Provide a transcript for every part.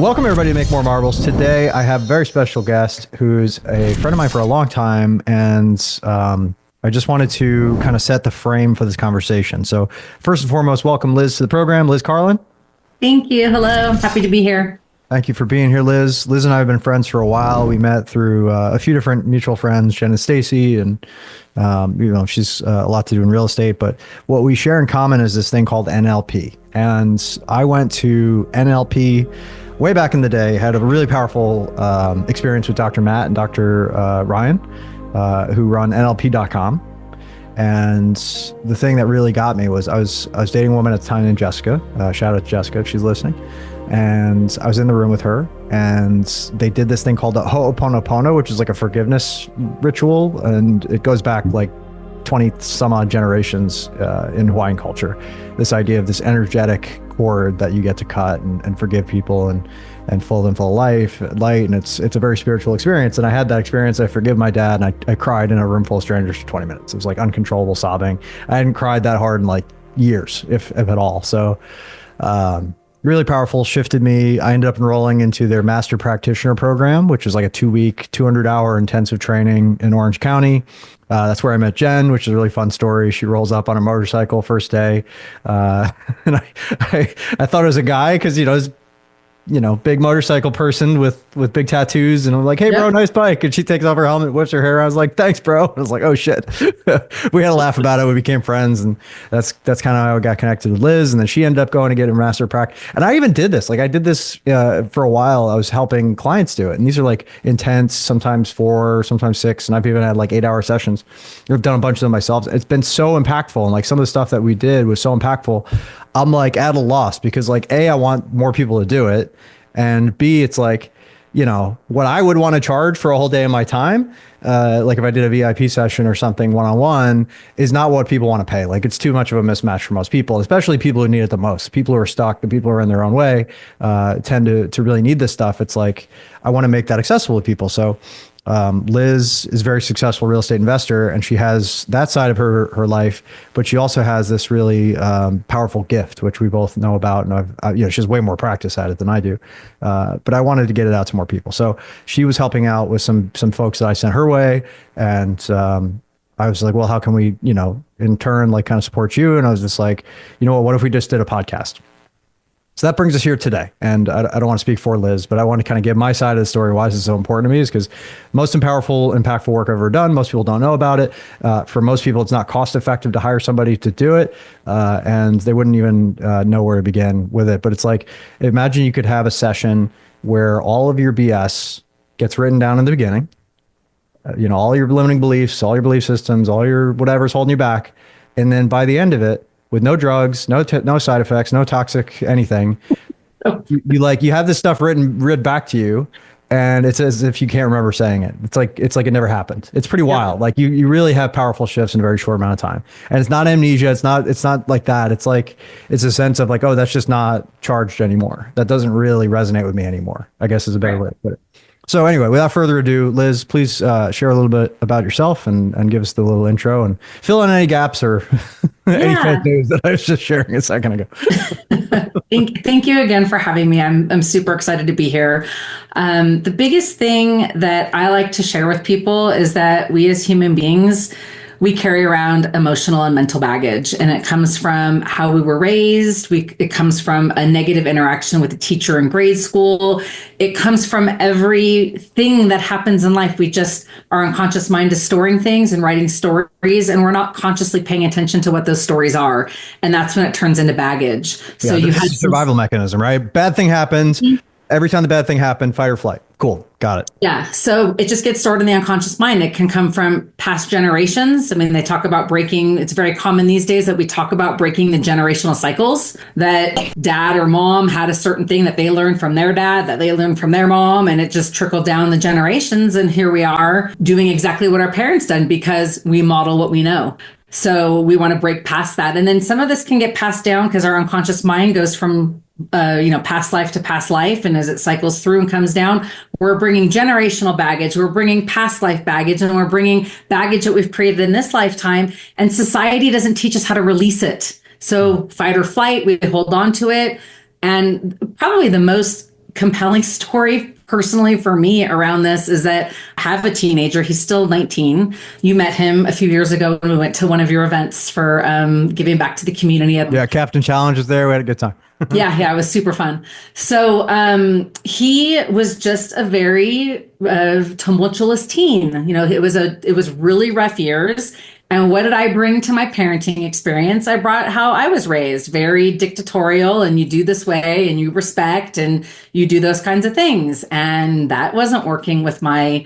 Welcome everybody to Make More Marbles. Today I have a very special guest who's a friend of mine for a long time, and I just wanted to kind of set the frame for this conversation. So first and foremost, welcome Liz to the program. Liz Carlin. Thank you. Hello. Happy to be here. Thank you for being here, Liz. Liz and I have been friends for a while. We met through a few different mutual friends, Jen and Stacy, and she's a lot to do in real estate. But what we share in common is this thing called NLP. And I went to NLP way back in the day, had a really powerful experience with Dr. Matt and Dr. Ryan, who run NLP.com. And the thing that really got me was I was dating a woman at the time named Jessica. Shout out to Jessica if she's listening. And I was in the room with her, and they did this thing called the Ho'oponopono, which is like a forgiveness ritual. And it goes back like 20 some odd generations in Hawaiian culture. This idea of this energetic cord that you get to cut and forgive people and fill them full of light. And it's a very spiritual experience. And I had that experience. I forgive my dad, and I cried in a room full of strangers for 20 minutes. It was like uncontrollable sobbing. I hadn't cried that hard in like years, if at all. So, really powerful, shifted me. I ended up enrolling into their Master Practitioner program, which is like a 2-week, 200-hour intensive training in Orange County. That's where I met Jen, which is a really fun story. She rolls up on a motorcycle first day. And I thought it was a guy because, big motorcycle person with big tattoos. And I'm like, hey, bro, nice bike. And she takes off her helmet, whips her hair. I was like, thanks, bro. I was like, oh, shit. We had a laugh about it. We became friends. And that's kind of how I got connected with Liz. And then she ended up going to get a Master Prac. And I even did this. Like I did this for a while. I was helping clients do it. And these are like intense, sometimes 4, sometimes 6. And I've even had like 8-hour sessions. I've done a bunch of them myself. It's been so impactful. And like some of the stuff that we did was so impactful. I'm like at a loss because like, A, I want more people to do it. And B, it's like, what I would want to charge for a whole day of my time, like if I did a VIP session or something one-on-one, is not what people want to pay. Like it's too much of a mismatch for most people, especially people who need it the most. People who are stuck, the people who are in their own way, tend to really need this stuff. It's like, I want to make that accessible to people. So Liz is a very successful real estate investor, and she has that side of her life, but she also has this really powerful gift, which we both know about. And she has way more practice at it than I do. But I wanted to get it out to more people. So she was helping out with some folks that I sent her way. And I was like, well, how can we, in turn, like kind of support you? And I was just like, what if we just did a podcast? So that brings us here today. And I don't want to speak for Liz, but I want to kind of give my side of the story. Why this is so important to me is because most impactful work I've ever done, most people don't know about it. For most people, it's not cost effective to hire somebody to do it. And they wouldn't even know where to begin with it. But it's like, imagine you could have a session where all of your BS gets written down in the beginning. All your limiting beliefs, all your belief systems, all your whatever's holding you back. And then by the end of it, with no drugs, no side effects, no toxic anything, you have this stuff read back to you, and it's as if you can't remember saying it. It's like it never happened. It's pretty wild. Like you really have powerful shifts in a very short amount of time, and it's not amnesia. It's not like that. It's like it's a sense of like, oh, that's just not charged anymore. That doesn't really resonate with me anymore, I guess is a better way to put it. So anyway, without further ado, Liz, please share a little bit about yourself and give us the little intro and fill in any gaps or any fake news that I was just sharing a second ago. Thank you again for having me. I'm super excited to be here. The biggest thing that I like to share with people is that we as human beings, we carry around emotional and mental baggage, and it comes from how we were raised. It comes from a negative interaction with a teacher in grade school. It comes from everything that happens in life. Our unconscious mind is storing things and writing stories, and we're not consciously paying attention to what those stories are. And that's when it turns into baggage. So you had survival mechanism, right? Bad thing happens. Mm-hmm. Every time the bad thing happened, fight or flight. Cool. Got it. Yeah. So it just gets stored in the unconscious mind. It can come from past generations. I mean, they talk about breaking. It's very common these days that we talk about breaking the generational cycles, that dad or mom had a certain thing that they learned from their dad, that they learned from their mom, and it just trickled down the generations. And here we are doing exactly what our parents done because we model what we know. So we want to break past that. And then some of this can get passed down because our unconscious mind goes from past life to past life. And as it cycles through and comes down, we're bringing generational baggage, we're bringing past life baggage, and we're bringing baggage that we've created in this lifetime. And society doesn't teach us how to release it. So fight or flight, we hold on to it. And probably the most compelling story personally for me around this is that I have a teenager. He's still 19. You met him a few years ago when we went to one of your events for giving back to the community. Yeah, Captain Challenge was there. We had a good time. Yeah, it was super fun. So he was just a very tumultuous teen. You know, it was really rough years. And what did I bring to my parenting experience? I brought how I was raised, very dictatorial, and you do this way, and you respect, and you do those kinds of things. And that wasn't working with my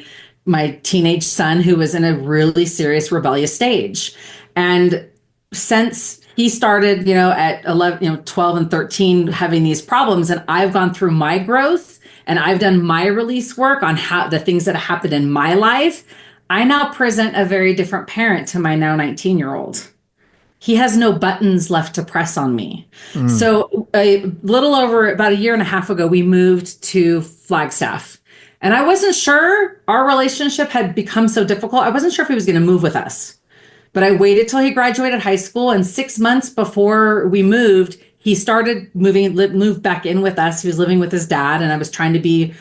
teenage son, who was in a really serious rebellious stage. And since he started, at 11, 12 and 13 having these problems, and I've gone through my growth and I've done my release work on how the things that happened in my life, I now present a very different parent to my now 19-year-old. He has no buttons left to press on me. So a little over about a year and a half ago, we moved to Flagstaff. And I wasn't sure our relationship had become so difficult. I wasn't sure if he was going to move with us. But I waited till he graduated high school, and 6 months before we moved, he started moved back in with us. He was living with his dad, and I was trying to be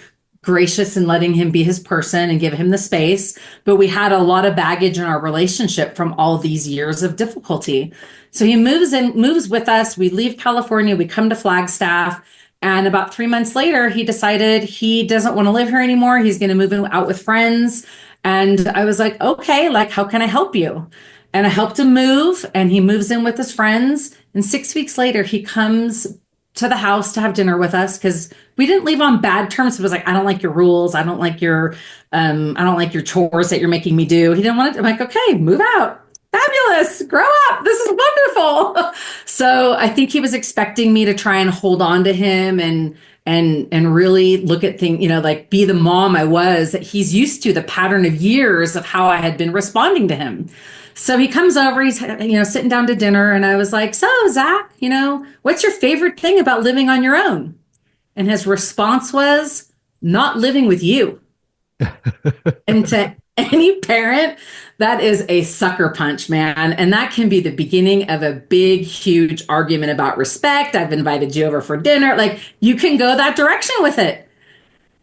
gracious and letting him be his person and give him the space. But we had a lot of baggage in our relationship from all these years of difficulty. So he moves with us. We leave California. We come to Flagstaff. And about 3 months later, he decided he doesn't want to live here anymore. He's going to move out with friends. And I was like, okay, like, how can I help you? And I helped him move, and he moves in with his friends. And 6 weeks later, he comes to the house to have dinner with us because we didn't leave on bad terms. It was like, I don't like your rules. I don't like your chores that you're making me do. He didn't want it. I'm like, okay, move out. Fabulous. Grow up. This is wonderful. So I think he was expecting me to try and hold on to him and really look at things, like be the mom I was that he's used to, the pattern of years of how I had been responding to him. So he comes over, he's, sitting down to dinner, and I was like, so Zach, what's your favorite thing about living on your own? And his response was, not living with you. And to any parent, that is a sucker punch, man. And that can be the beginning of a big, huge argument about respect. I've invited you over for dinner. Like, you can go that direction with it.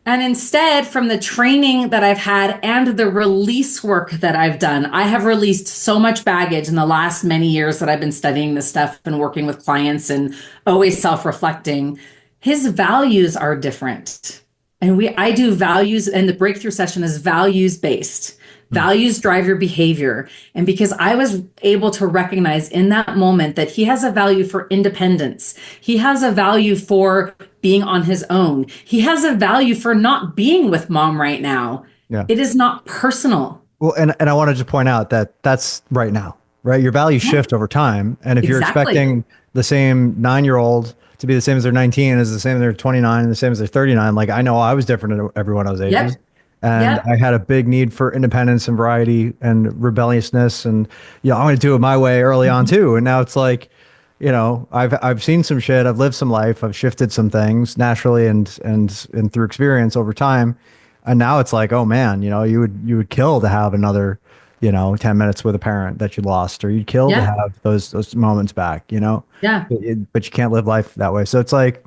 And instead, from the training that I've had and the release work that I've done, I have released so much baggage in the last many years that I've been studying this stuff and working with clients and always self-reflecting. His values are different. And I do values, and the breakthrough session is values based. Values drive your behavior. And because I was able to recognize in that moment that he has a value for independence, he has a value for being on his own, he has a value for not being with mom right now. Yeah. It is not personal. Well, and I wanted to point out that that's right now, right? Your values shift over time. And if you're expecting the same 9-year-old to be the same as their 19, as the same as their 29, and the same as their 39, like I know I was different at everyone I was ages. Yep. And I had a big need for independence and variety and rebelliousness. And, I'm going to do it my way early on too. And now it's like, I've seen some shit. I've lived some life. I've shifted some things naturally and through experience over time. And now it's like, oh man, you would kill to have another, 10 minutes with a parent that you lost, or you'd kill to have those moments back, Yeah. But you can't live life that way. So it's like,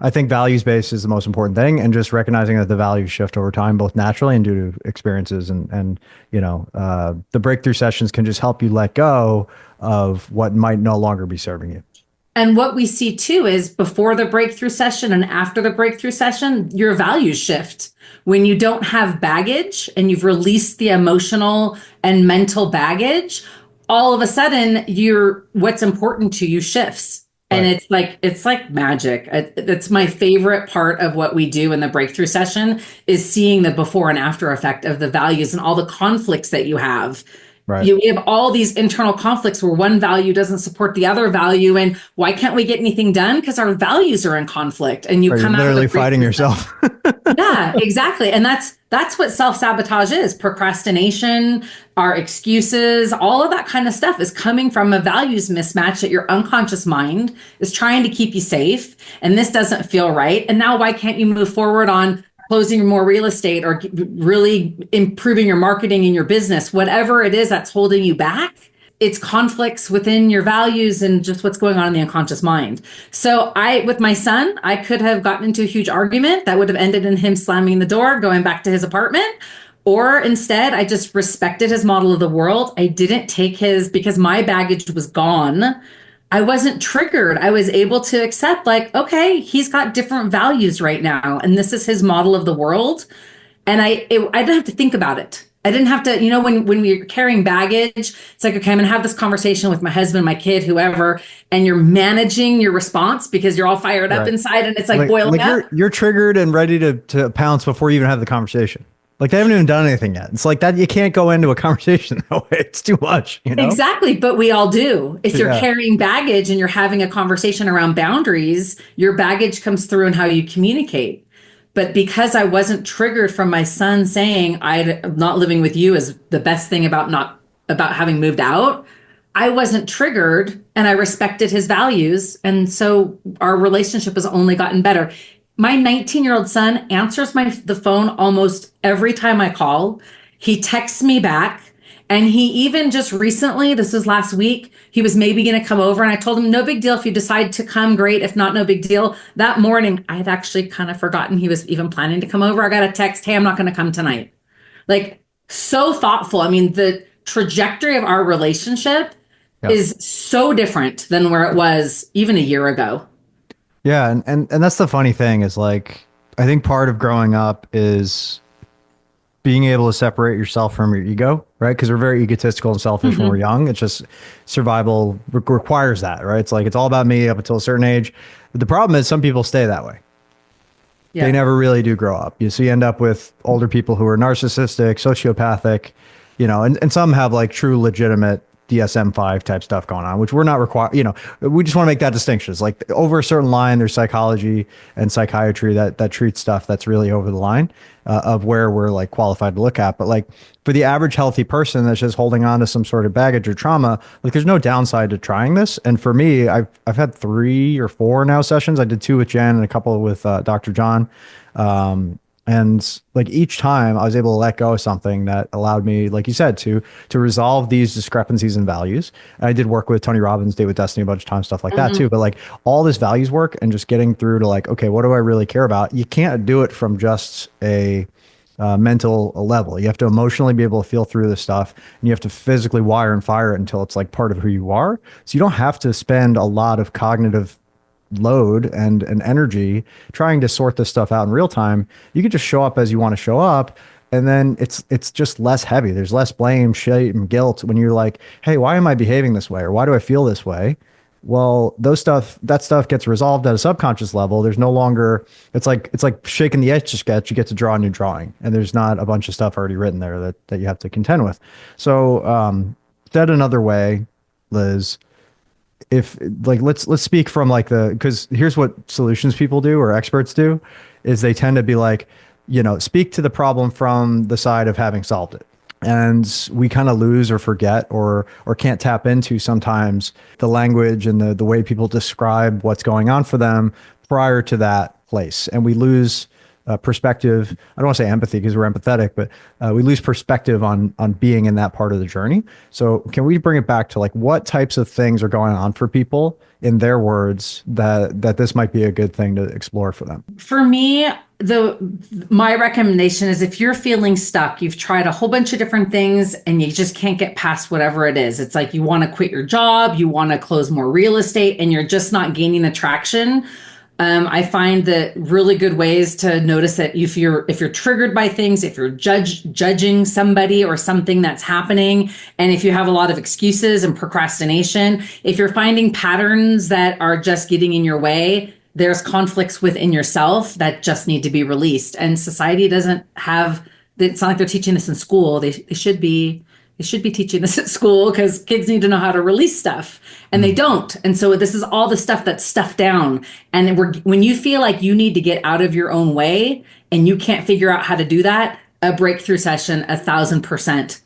I think values-based is the most important thing, and just recognizing that the values shift over time, both naturally and due to experiences. And the breakthrough sessions can just help you let go of what might no longer be serving you. And what we see too is before the breakthrough session and after the breakthrough session, your values shift. When you don't have baggage and you've released the emotional and mental baggage, all of a sudden what's important to you shifts. And it's like magic. It's my favorite part of what we do in the breakthrough session is seeing the before and after effect of the values and all the conflicts that you have. Right. You have all these internal conflicts where one value doesn't support the other value. And why can't we get anything done? Because our values are in conflict, and you're literally fighting yourself. Yeah, exactly. And that's what self-sabotage is. Procrastination, our excuses, all of that kind of stuff is coming from a values mismatch that your unconscious mind is trying to keep you safe. And this doesn't feel right. And now why can't you move forward on closing more real estate or really improving your marketing in your business? Whatever it is that's holding you back, it's conflicts within your values and just what's going on in the unconscious mind. So with my son, I could have gotten into a huge argument that would have ended in him slamming the door, going back to his apartment. Or instead, I just respected his model of the world. I didn't take because my baggage was gone. I wasn't triggered. I was able to accept, like, okay, he's got different values right now, and this is his model of the world. And I didn't have to think about it. I didn't have to, when we're carrying baggage, it's like, okay, I'm going to have this conversation with my husband, my kid, whoever, and you're managing your response because you're all fired up inside, and it's like boiling up. You're triggered and ready to pounce before you even have the conversation. Like they haven't even done anything yet. It's like that. You can't go into a conversation that way. It's too much, Exactly. But we all do. If you're carrying baggage and you're having a conversation around boundaries, your baggage comes through in how you communicate. But because I wasn't triggered from my son saying I'm not living with you is the best thing about having moved out, I wasn't triggered and I respected his values. And so our relationship has only gotten better. My 19-year-old son answers the phone almost every time I call. He texts me back. And he even just recently, this was last week, he was maybe going to come over. And I told him, no big deal. If you decide to come, great. If not, no big deal. That morning, I had actually kind of forgotten he was even planning to come over. I got a text, hey, I'm not going to come tonight. Like, so thoughtful. I mean, the trajectory of our relationship is so different than where it was even a year ago. Yeah. And that's the funny thing is like, I think part of growing up is being able to separate yourself from your ego, right? Because we're very egotistical and selfish when we're young. It's just survival requires that, right? It's like, it's all about me up until a certain age. But the problem is some people stay that way. Yeah. They never really do grow up. So you end up with older people who are narcissistic, sociopathic, and some have like true legitimate DSM-5 type stuff going on, which we're not required, we just want to make that distinction. It's like over a certain line, there's psychology and psychiatry that treats stuff that's really over the line of where we're like qualified to look at. But like for the average healthy person that's just holding on to some sort of baggage or trauma, like there's no downside to trying this. And for me, I've had 3 or 4 now sessions. I did 2 with Jen and a couple with Dr. John. And like each time I was able to let go of something that allowed me, like you said, to resolve these discrepancies in values. And I did work with Tony Robbins, Date with Destiny a bunch of times, stuff like that too. But like all this values work and just getting through to like, okay, what do I really care about? You can't do it from just a mental level. You have to emotionally be able to feel through this stuff, and you have to physically wire and fire it until it's like part of who you are. So you don't have to spend a lot of cognitive load and energy trying to sort this stuff out in real time. You can just show up as you want to show up, and then it's just less heavy. There's less blame, shame, guilt when you're like, hey, why am I behaving this way, or why do I feel this way? Well, that stuff gets resolved at a subconscious level. There's no longer, it's like shaking the etch a sketch. You get to draw a new drawing, and there's not a bunch of stuff already written there that you have to contend with. So said another way, Liz, if like let's speak from like because here's what solutions people do or experts do is they tend to be like, speak to the problem from the side of having solved it. And we kind of lose or forget or can't tap into sometimes the language and the way people describe what's going on for them prior to that place. And we lose perspective. I don't want to say empathy because we're empathetic, but we lose perspective on being in that part of the journey. So can we bring it back to like what types of things are going on for people in their words that this might be a good thing to explore for them? For me, my recommendation is if you're feeling stuck, you've tried a whole bunch of different things and you just can't get past whatever it is. It's like you want to quit your job, you want to close more real estate, and you're just not gaining the traction. I find that really good ways to notice that if you're triggered by things, if you're judging somebody or something that's happening, and if you have a lot of excuses and procrastination, if you're finding patterns that are just getting in your way, there's conflicts within yourself that just need to be released. And society doesn't have, it's not like they're teaching this in school. They should be teaching this at school because kids need to know how to release stuff and they don't. And so this is all the stuff that's stuffed down. And when you feel like you need to get out of your own way and you can't figure out how to do that, a breakthrough session, 1,000%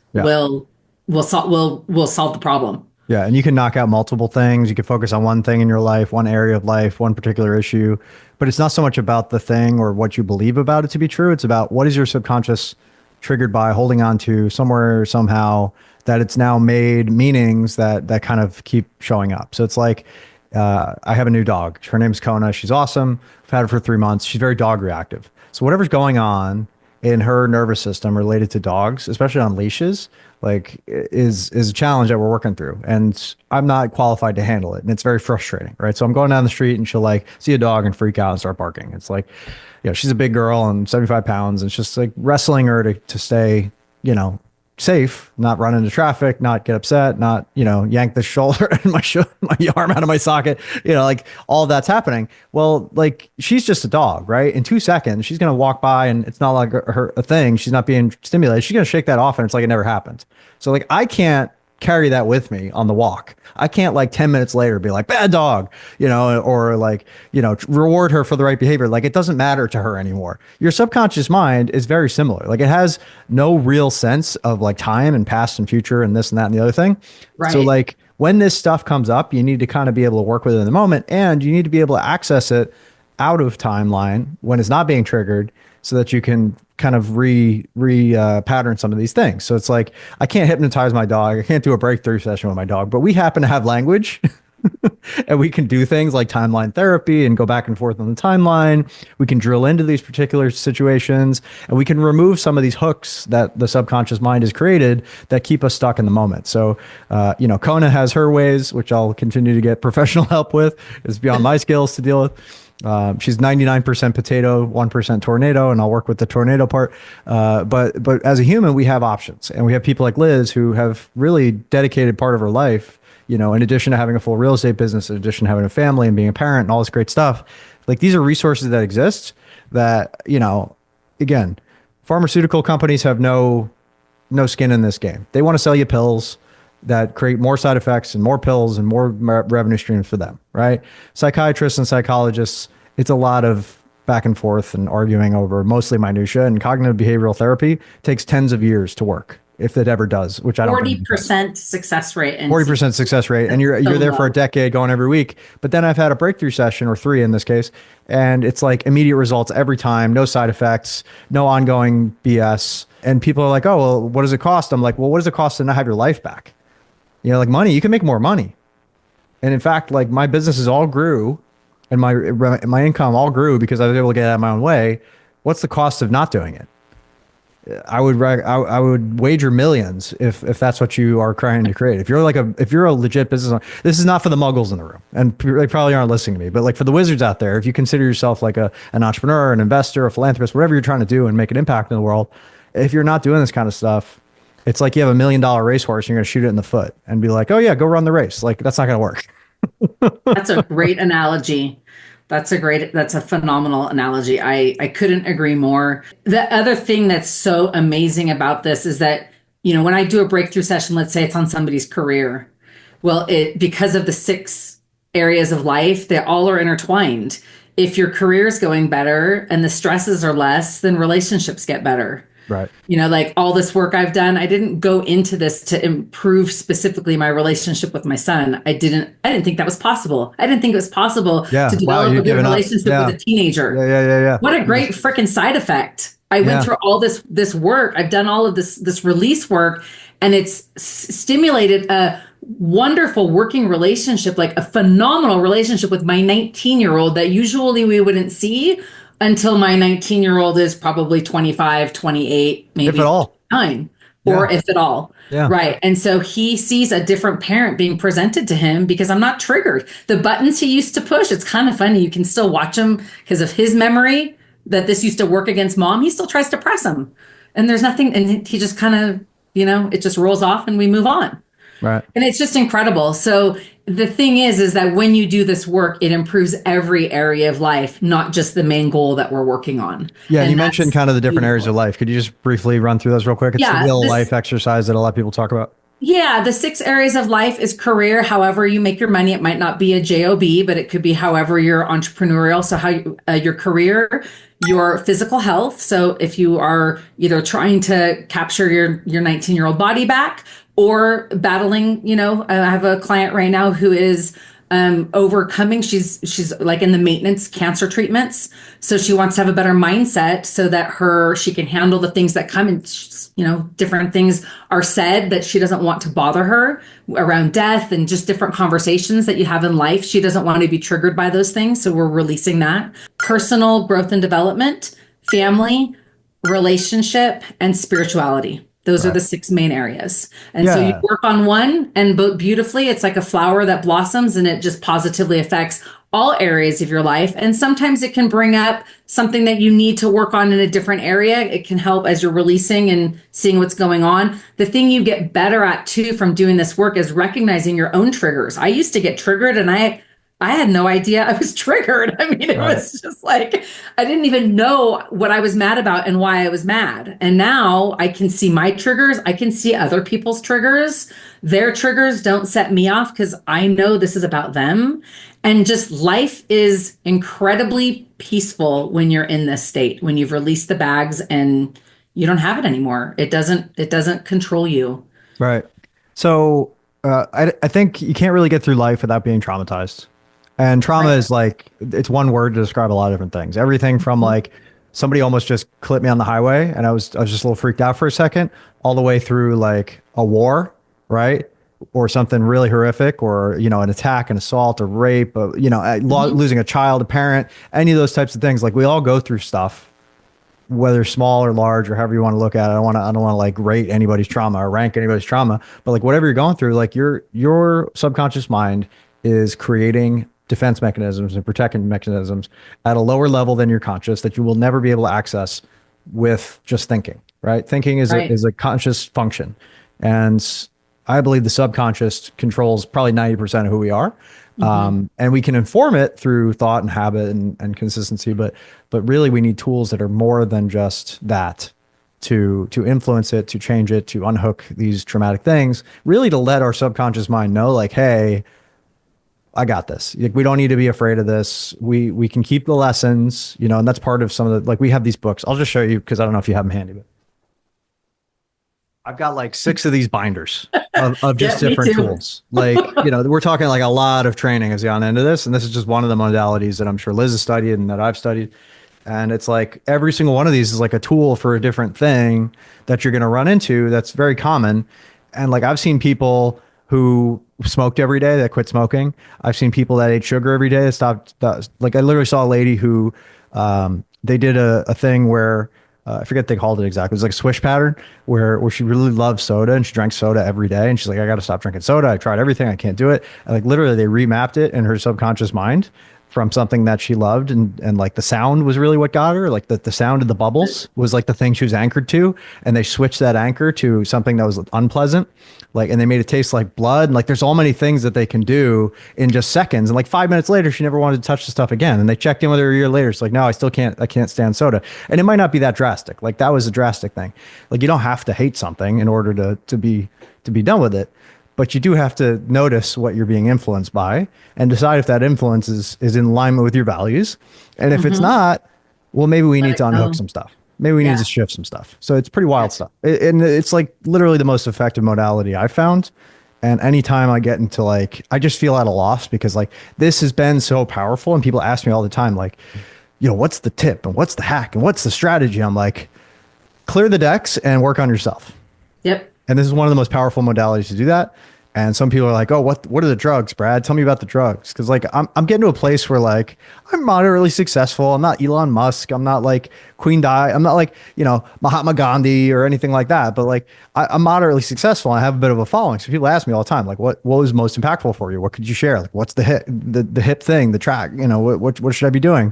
will solve the problem. Yeah. And you can knock out multiple things. You can focus on one thing in your life, one area of life, one particular issue, but it's not so much about the thing or what you believe about it to be true. It's about what is your subconscious triggered by, holding on to somewhere, somehow, that it's now made meanings that kind of keep showing up. So it's like, I have a new dog. Her name's Kona. She's awesome. I've had her for 3 months. She's very dog reactive. So whatever's going on in her nervous system related to dogs, especially on leashes, like is a challenge that we're working through. And I'm not qualified to handle it. And it's very frustrating, right? So I'm going down the street and she'll like see a dog and freak out and start barking. It's like, she's a big girl and 75 pounds. And it's just like wrestling her to stay, safe, not run into traffic, not get upset, not, yank the shoulder and my arm out of my socket, like all of that's happening. Well, like she's just a dog, right? In 2 seconds, she's going to walk by and it's not like a thing. She's not being stimulated. She's going to shake that off and it's like it never happened. So like, I can't carry that with me on the walk. I can't like 10 minutes later be like, bad dog, or like, reward her for the right behavior. Like it doesn't matter to her anymore. Your subconscious mind is very similar. Like it has no real sense of like time and past and future and this and that and the other thing. Right. So like when this stuff comes up, you need to kind of be able to work with it in the moment, and you need to be able to access it out of timeline when it's not being triggered, so that you can kind of pattern some of these things. So it's like, I can't hypnotize my dog. I can't do a breakthrough session with my dog, but we happen to have language and we can do things like timeline therapy and go back and forth on the timeline. We can drill into these particular situations, and we can remove some of these hooks that the subconscious mind has created that keep us stuck in the moment. So, Kona has her ways, which I'll continue to get professional help with. It's beyond my skills to deal with. She's 99% potato, 1% tornado, and I'll work with the tornado part. But as a human, we have options, and we have people like Liz who have really dedicated part of her life, in addition to having a full real estate business, in addition to having a family and being a parent and all this great stuff. Like these are resources that exist that, again, pharmaceutical companies have no skin in this game. They want to sell you pills that create more side effects and more pills and more revenue streams for them, right? Psychiatrists and psychologists, it's a lot of back and forth and arguing over mostly minutia, and cognitive behavioral therapy takes tens of years to work, if it ever does, which I don't 40% success rate. And 40% success rate. And you're there for a decade going every week. But then I've had a breakthrough session, or 3 in this case, and it's like immediate results every time, no side effects, no ongoing BS. And people are like, oh, well, what does it cost? I'm like, well, what does it cost to not have your life back? Like money, you can make more money. And in fact, like my businesses all grew and my income all grew because I was able to get out of my own way. What's the cost of not doing it? I would wager millions if that's what you are trying to create. If you're a legit business owner, this is not for the muggles in the room, and they probably aren't listening to me, but like for the wizards out there, if you consider yourself like an entrepreneur, an investor, a philanthropist, whatever you're trying to do and make an impact in the world, if you're not doing this kind of stuff, it's like you have $1 million racehorse and you're going to shoot it in the foot and be like, oh yeah, go run the race. Like that's not going to work. That's a great analogy. That's a phenomenal analogy. I couldn't agree more. The other thing that's so amazing about this is that, when I do a breakthrough session, let's say it's on somebody's career, well, because of the 6 areas of life, they all are intertwined. If your career is going better and the stresses are less, then relationships get better. Right. Like all this work I've done, I didn't go into this to improve specifically my relationship with my son. I didn't think that was possible. I didn't think it was possible to develop a good relationship with a teenager. Yeah. What a great freaking side effect. I went through all this work. I've done all of this release work, and it's stimulated a wonderful working relationship, like a phenomenal relationship with my 19-year-old that usually we wouldn't see until my 19-year-old is probably 25, 28, maybe if at all. 9, or if at all. Yeah. Right. And so he sees a different parent being presented to him because I'm not triggered. The buttons he used to push, it's kind of funny. You can still watch him because of his memory that this used to work against mom. He still tries to press him. And there's nothing. And he just kind of, it just rolls off and we move on. Right. And it's just incredible. So the thing is that when you do this work, it improves every area of life, not just the main goal that we're working on. Yeah. And you mentioned kind of the different areas of life. Could you just briefly run through those real quick? It's the real life exercise that a lot of people talk about. Yeah, the 6 areas of life is career. However you make your money, it might not be a job, but it could be however you're entrepreneurial. So how your career, your physical health. So if you are either trying to capture your 19-year-old body back or battling, I have a client right now who is overcoming. She's like in the maintenance cancer treatments, so she wants to have a better mindset so that she can handle the things that come, and different things are said that she doesn't want to bother her around death and just different conversations that you have in life. She doesn't want to be triggered by those things, so we're releasing that. Personal growth and development, family, relationship, and spirituality. Those are Right. the six main areas. And so you Yeah. work on one, and beautifully, it's like a flower that blossoms, and it just positively affects all areas of your life. And sometimes it can bring up something that you need to work on in a different area. It can help as you're releasing and seeing what's going on. The thing you get better at too from doing this work is recognizing your own triggers. I used to get triggered, and I had no idea I was triggered. I mean, it Right. was just like, I didn't even know what I was mad about and why I was mad. And now I can see my triggers. I can see other people's triggers. Their triggers don't set me off because I know this is about them. And just life is incredibly peaceful when you're in this state, when you've released the bags and you don't have it anymore. It doesn't control you. Right. So I think you can't really get through life without being traumatized. And trauma Right. is like, it's one word to describe a lot of different things. Everything from like somebody almost just clipped me on the highway and I was just a little freaked out for a second, all the way through like a war, right? Or something really horrific, or, an attack, an assault, a rape, Mhm. losing a child, a parent, any of those types of things. Like we all go through stuff, whether small or large or however you want to look at it. I don't want to like rate anybody's trauma or rank anybody's trauma, but like whatever you're going through, like your subconscious mind is creating defense mechanisms and protective mechanisms at a lower level than your conscious that you will never be able to access with just thinking, right? Thinking is a Right. is a conscious function. And I believe the subconscious controls probably 90% of who we are. Hmm. And we can inform it through thought and habit and consistency, but really we need tools that are more than just that to influence it, to change it, to unhook these traumatic things, really to let our subconscious mind know, like, hey, I got this. Like, we don't need to be afraid of this. We can keep the lessons, and that's part of some of the, like, we have these books. I'll just show you because I don't know if you have them handy, but I've got like six of these binders of just Yeah, me different too. tools. Like, we're talking like a lot of training is on the end of this. And this is just one of the modalities that I'm sure Liz has studied and that I've studied. And it's like every single one of these is like a tool for a different thing that you're going to run into that's very common. And like I've seen people who smoked every day that quit smoking. I've seen people that ate sugar every day that stopped. Like I literally saw a lady who they did a thing where I forget what they called it exactly. It was like a swish pattern where she really loved soda and she drank soda every day. And she's like, I got to stop drinking soda. I tried everything. I can't do it. And like literally they remapped it in her subconscious mind from something that she loved. And like the sound was really what got her. Like the sound of the bubbles was like the thing she was anchored to. And they switched that anchor to something that was unpleasant. Like, and they made it taste like blood. And like, there's all many things that they can do in just seconds. And like 5 minutes later, she never wanted to touch the stuff again. And they checked in with her a year later. It's like, no, I can't stand soda. And it might not be that drastic. Like that was a drastic thing. Like you don't have to hate something in order to be done with it. But you do have to notice what you're being influenced by and decide if that influence is in alignment with your values. And if it's Hmm. not, well, maybe we Let need it to unhook go. some stuff. Maybe we need Yeah. to shift some stuff. So it's pretty Yeah. wild stuff. And it's like literally the most effective modality I've found. And anytime I get into like, I just feel at a loss because like this has been so powerful. And people ask me all the time, like, what's the tip and what's the hack and what's the strategy? I'm like, clear the decks and work on yourself. Yep. And this is one of the most powerful modalities to do that. And some people are like, oh, what are the drugs, Brad? Tell me about the drugs. Cause like I'm getting to a place where like I'm moderately successful. I'm not Elon Musk. I'm not like Queen Di. I'm not like, Mahatma Gandhi or anything like that. But like I'm moderately successful. And I have a bit of a following. So people ask me all the time, like, what was most impactful for you? What could you share? Like, what's the hip thing, the track, what should I be doing?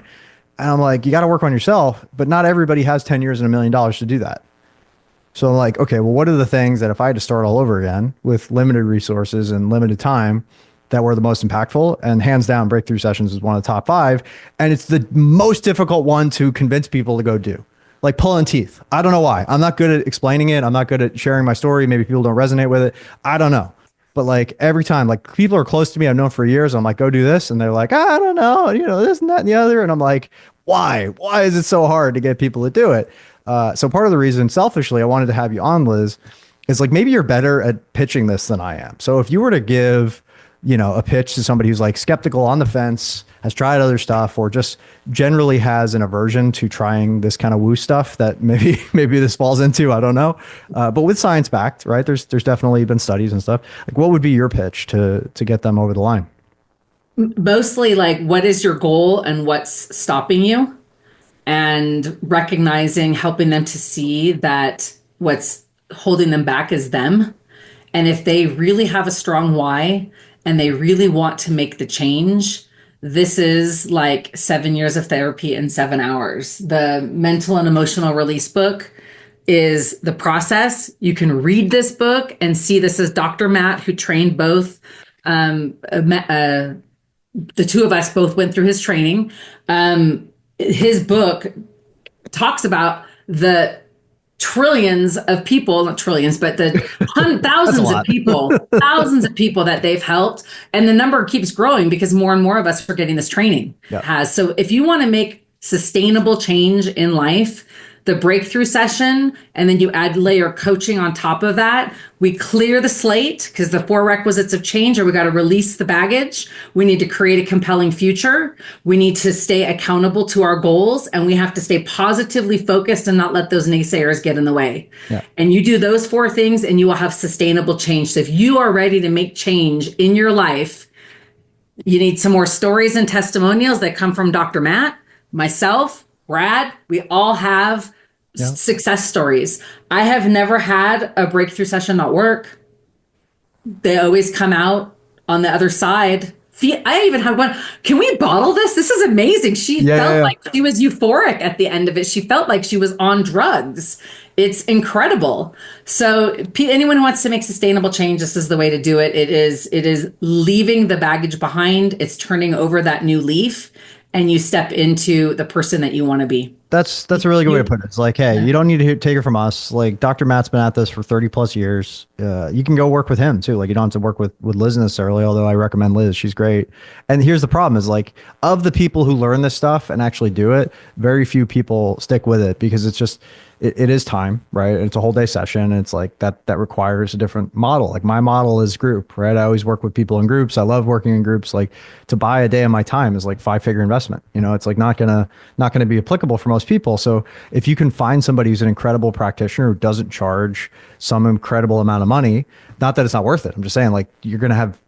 And I'm like, you got to work on yourself, but not everybody has 10 years and $1 million to do that. So I'm like, okay, well, what are the things that if I had to start all over again with limited resources and limited time that were the most impactful? And hands down, breakthrough sessions is one of the top five. And it's the most difficult one to convince people to go do. Like pulling teeth. I don't know why. I'm not good at explaining it. I'm not good at sharing my story. Maybe people don't resonate with it. I don't know. But like every time, like people are close to me, I've known for years. I'm like, go do this. And they're like, I don't know, this and that and the other. And I'm like, why? Why is it so hard to get people to do it? So part of the reason, selfishly, I wanted to have you on, Liz, is like maybe you're better at pitching this than I am. So if you were to give a pitch to somebody who's like skeptical on the fence, has tried other stuff, or just generally has an aversion to trying this kind of woo stuff that maybe maybe this falls into, I don't know. But with science backed, right? There's definitely been studies and stuff. Like, what would be your pitch to get them over the line? Mostly like, what is your goal and what's stopping you? And recognizing, helping them to see that what's holding them back is them. And if they really have a strong why and they really want to make the change, this is like 7 years of therapy in 7 hours. The mental and emotional release book is the process. You can read this book and see this is Dr. Matt, who trained both. The two of us both went through his training. His book talks about the trillions of people, not trillions, but the thousands of people that they've helped. And the number keeps growing because more and more of us are getting this training. Yep. So if you want to make sustainable change in life, the breakthrough session, and then you add layer coaching on top of that, we clear the slate because the four requisites of change are: we got to release the baggage. We need to create a compelling future. We need to stay accountable to our goals, and we have to stay positively focused and not let those naysayers get in the way. Yeah. And you do those four things and you will have sustainable change. So if you are ready to make change in your life, you need some more stories and testimonials that come from Dr. Matt, myself, Brad. We all have success stories. I have never had a breakthrough session not work. They always come out on the other side. I even had one. Can we bottle this? This is amazing. She felt like she was euphoric at the end of it. She felt like she was on drugs. It's incredible. So anyone who wants to make sustainable change, this is the way to do it. It is leaving the baggage behind. It's turning over that new leaf, and you step into the person that you want to be. That's a really good way to put it. It's like, hey, you don't need to take it from us. Like, Dr. Matt's been at this for 30 plus years. You can go work with him too. Like, you don't have to work with Liz necessarily, although I recommend Liz. She's great. And here's the problem is, like, of the people who learn this stuff and actually do it, very few people stick with it because it's just, it is time, right? It's a whole day session. It's like that requires a different model. Like, my model is group, right? I always work with people in groups. I love working in groups. Like, to buy a day of my time is like 5-figure investment. It's like not gonna be applicable for most people. So if you can find somebody who's an incredible practitioner who doesn't charge some incredible amount of money, not that it's not worth it. I'm just saying, like, you're gonna have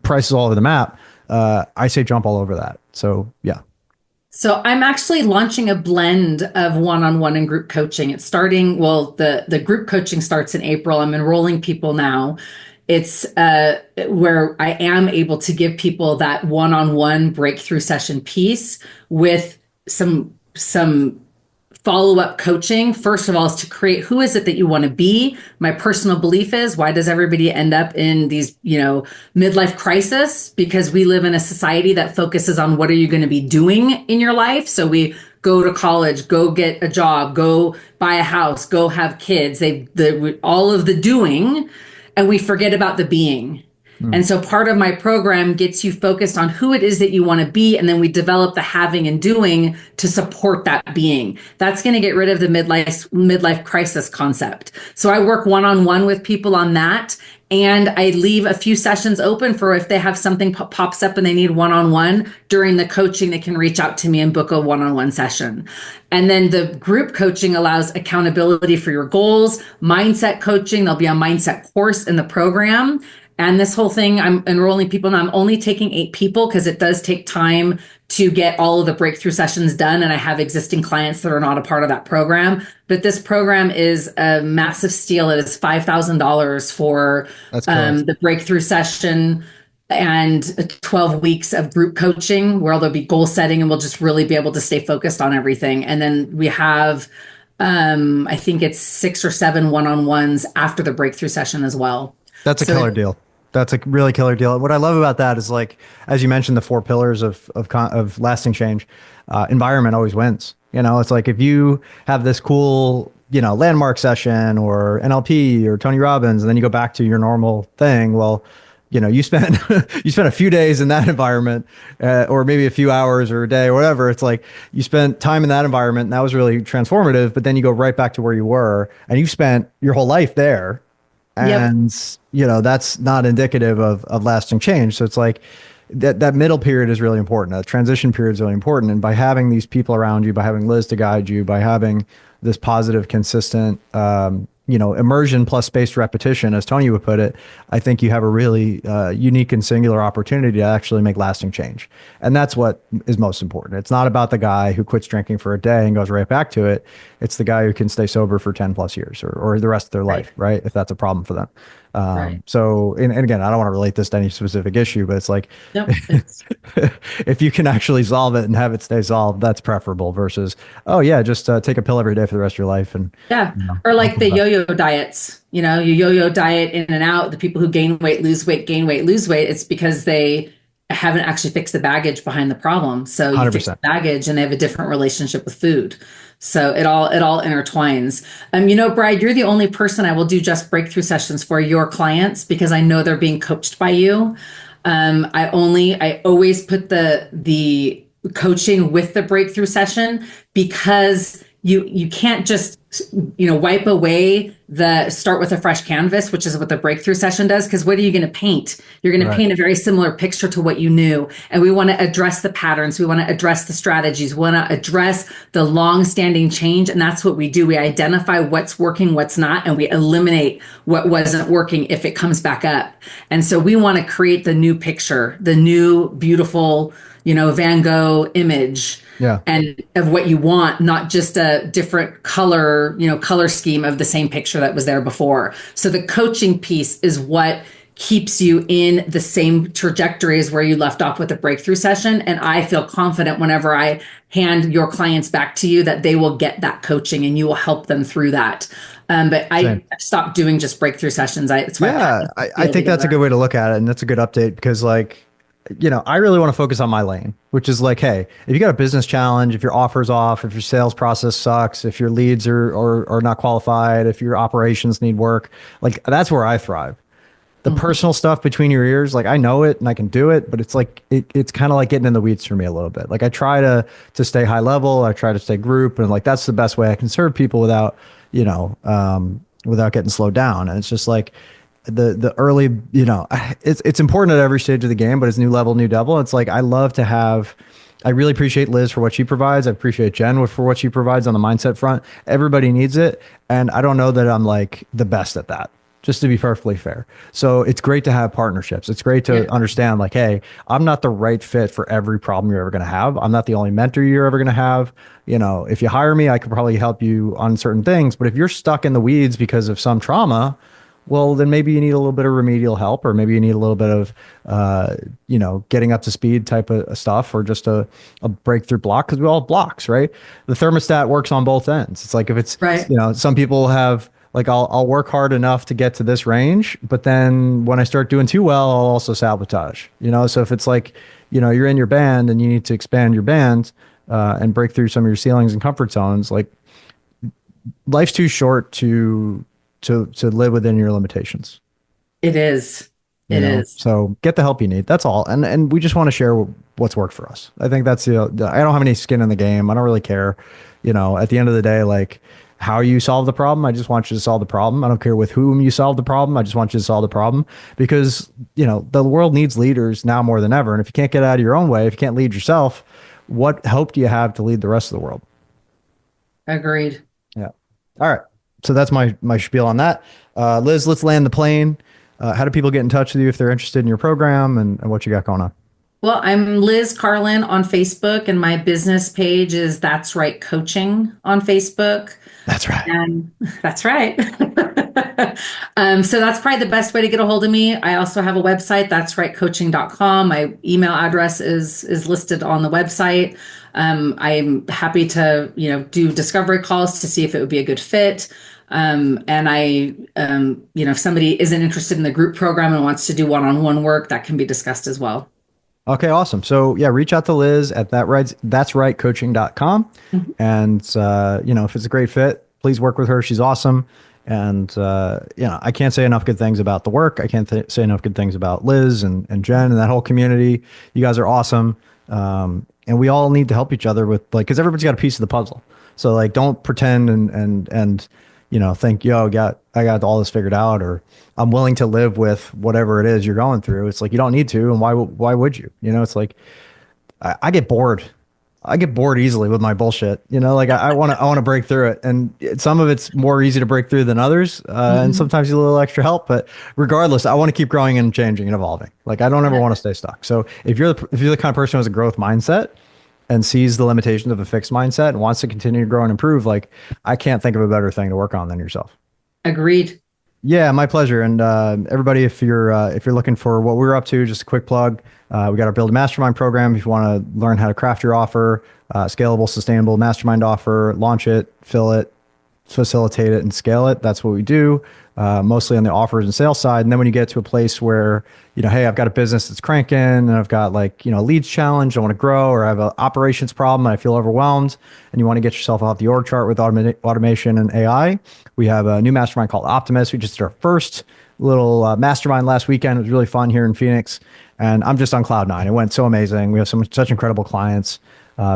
prices all over the map. I say jump all over that. So yeah. So I'm actually launching a blend of one-on-one and group coaching. It's starting, the group coaching starts in April. I'm enrolling people now. It's where I am able to give people that one-on-one breakthrough session piece with some follow-up coaching. First of all, is to create who is it that you want to be. My personal belief is, why does everybody end up in these, midlife crisis? Because we live in a society that focuses on what are you going to be doing in your life. So we go to college, go get a job, go buy a house, go have kids. All of the doing, and we forget about the being. And so part of my program gets you focused on who it is that you want to be. And then we develop the having and doing to support that being. That's going to get rid of the midlife crisis concept. So I work one-on-one with people on that. And I leave a few sessions open for if they have something pops up and they need one-on-one during the coaching, they can reach out to me and book a one-on-one session. And then the group coaching allows accountability for your goals, mindset coaching. There'll be a mindset course in the program. And this whole thing, I'm enrolling people now. I'm only taking 8 people because it does take time to get all of the breakthrough sessions done. And I have existing clients that are not a part of that program. But this program is a massive steal. It is $5,000 for the breakthrough session and 12 weeks of group coaching where there'll be goal setting and we'll just really be able to stay focused on everything. And then we have, I think it's 6 or 7 one-on-ones after the breakthrough session as well. That's a killer deal. That's a really killer deal. What I love about that is, like, as you mentioned, the 4 pillars of lasting change, environment always wins. It's like, if you have this cool, landmark session or NLP or Tony Robbins, and then you go back to your normal thing, well, you spent a few days in that environment, or maybe a few hours or a day or whatever. It's like you spent time in that environment and that was really transformative, but then you go right back to where you were and you spent your whole life there. Yep. And, that's not indicative of lasting change. So it's like that middle period is really important. That transition period is really important. And by having these people around you, by having Liz to guide you, by having this positive, consistent, immersion plus spaced repetition, as Tony would put it, I think you have a really unique and singular opportunity to actually make lasting change. And that's what is most important. It's not about the guy who quits drinking for a day and goes right back to it. It's the guy who can stay sober for 10 plus years or the rest of their Right. life, right? If that's a problem for them. Right. So, and again, I don't want to relate this to any specific issue, but it's like, Nope. It's if you can actually solve it and have it stay solved, that's preferable versus, oh yeah, just take a pill every day for the rest of your life. And, Yeah. Or I'll like come the back. yo-yo diets, you yo-yo diet in and out, the people who gain weight, lose weight, gain weight, lose weight, it's because they haven't actually fixed the baggage behind the problem. So you fix the 100%. baggage and they have a different relationship with food. So it all intertwines. Brad, you're the only person I will do just breakthrough sessions for your clients because I know they're being coached by you. I always put the coaching with the breakthrough session because you can't just wipe away the start with a fresh canvas, which is what the breakthrough session does. Because what are you going to paint? You're going to Right. paint a very similar picture to what you knew. And we want to address the patterns. We want to address the strategies. We want to address the long-standing change. And that's what we do. We identify what's working, what's not, and we eliminate what wasn't working if it comes back up. And so we want to create the new picture, the new beautiful, Van Gogh image Yeah. and of what you want, not just a different color scheme of the same picture that was there before. So the coaching piece is what keeps you in the same trajectory as where you left off with the breakthrough session. And I feel confident whenever I hand your clients back to you that they will get that coaching and you will help them through that. But I Same. stopped doing just breakthrough sessions. It's why I Yeah, packaged the I deal think that's a together. good way to look at it, and that's a good update because, like, I really want to focus on my lane, which is like, hey, if you got a business challenge, if your offer's off, if your sales process sucks, if your leads are not qualified, if your operations need work, like that's where I thrive. The Mhm. personal stuff between your ears, like I know it and I can do it, but it's like it's kind of like getting in the weeds for me a little bit. Like I try to stay high level, I try to stay group, and like that's the best way I can serve people without without getting slowed down. And it's just like the early, it's important at every stage of the game, but it's new level, new devil. It's like I love to have. I really appreciate Liz for what she provides. I appreciate Jen for what she provides on the mindset front. Everybody needs it, and I don't know that I'm like the best at that, just to be perfectly fair. So it's great to have partnerships. It's great Yeah. to understand like, hey, I'm not the right fit for every problem you're ever going to have. I'm not the only mentor you're ever going to have. If you hire me, I could probably help you on certain things. But if you're stuck in the weeds because of some trauma, well, then maybe you need a little bit of remedial help, or maybe you need a little bit of, getting up to speed type of stuff, or just a breakthrough block, because we all have blocks, right? The thermostat works on both ends. It's like if it's, Right. some people have like, I'll work hard enough to get to this range, but then when I start doing too well, I'll also sabotage, so if it's like, you're in your band and you need to expand your band, and break through some of your ceilings and comfort zones, like life's too short to live within your limitations. It is. It is. So get the help you need. That's all. And we just want to share what's worked for us. I think that's I don't have any skin in the game. I don't really care. At the end of the day, like how you solve the problem, I just want you to solve the problem. I don't care with whom you solve the problem. I just want you to solve the problem because, the world needs leaders now more than ever. And if you can't get out of your own way, if you can't lead yourself, what hope do you have to lead the rest of the world? Agreed. Yeah. All right. So that's my spiel on that. Liz, let's land the plane. How do people get in touch with you if they're interested in your program and what you got going on? Well, I'm Liz Carlin on Facebook, and my business page is That's Right Coaching on Facebook. That's right. And that's right. So that's probably the best way to get a hold of me. I also have a website, that's rightcoaching.com. My email address is listed on the website. I'm happy to, do discovery calls to see if it would be a good fit. If somebody isn't interested in the group program and wants to do one-on-one work, that can be discussed as well. Okay, awesome. So yeah, reach out to Liz at that's right coaching.com. Mhm. And if it's a great fit, please work with her. She's awesome. And I can't say enough good things about the work. I can't say enough good things about Liz and Jen and that whole community. You guys are awesome. And we all need to help each other with because everybody's got a piece of the puzzle. So like don't pretend and think, yo, I got all this figured out, or I'm willing to live with whatever it is you're going through. It's like, you don't need to. And why would you? It's like, I get bored. I get bored easily with my bullshit. Like I want to break through it, and some of it's more easy to break through than others, and sometimes you need a little extra help. But regardless, I want to keep growing and changing and evolving. Like I don't ever want to stay stuck. So if you're the kind of person who has a growth mindset and sees the limitations of a fixed mindset and wants to continue to grow and improve, like I can't think of a better thing to work on than yourself. Agreed. Yeah, my pleasure. And everybody, if you're looking for what we're up to, just a quick plug. We got our Build a Mastermind program. If you want to learn how to craft your offer, scalable, sustainable mastermind offer, launch it, fill it, facilitate it, and scale it. That's what we do, mostly on the offers and sales side. And then when you get to a place where, hey, I've got a business that's cranking and I've got a leads challenge, I want to grow, or I have an operations problem and I feel overwhelmed, and you want to get yourself off the org chart with automation and AI, we have a new mastermind called Optimus. We just did our first little mastermind last weekend. It was really fun here in Phoenix. And I'm just on cloud nine. It went so amazing. We have such incredible clients.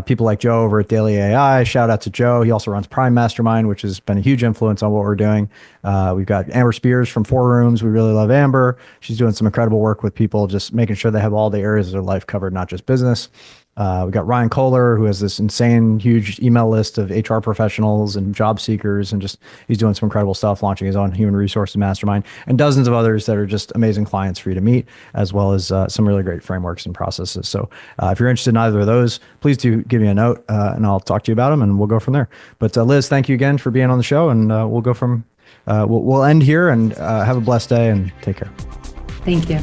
People like Joe over at Daily AI. Shout out to Joe. He also runs Prime Mastermind, which has been a huge influence on what we're doing. We've got Amber Spears from Four Rooms. We really love Amber. She's doing some incredible work with people, just making sure they have all the areas of their life covered, not just business. We've got Ryan Kohler, who has this insane, huge email list of HR professionals and job seekers, and he's doing some incredible stuff, launching his own human resources mastermind, and dozens of others that are just amazing clients for you to meet, as well as some really great frameworks and processes. So if you're interested in either of those, please do give me a note, and I'll talk to you about them, and we'll go from there. But Liz, thank you again for being on the show, and we'll end here, and have a blessed day, and take care. Thank you.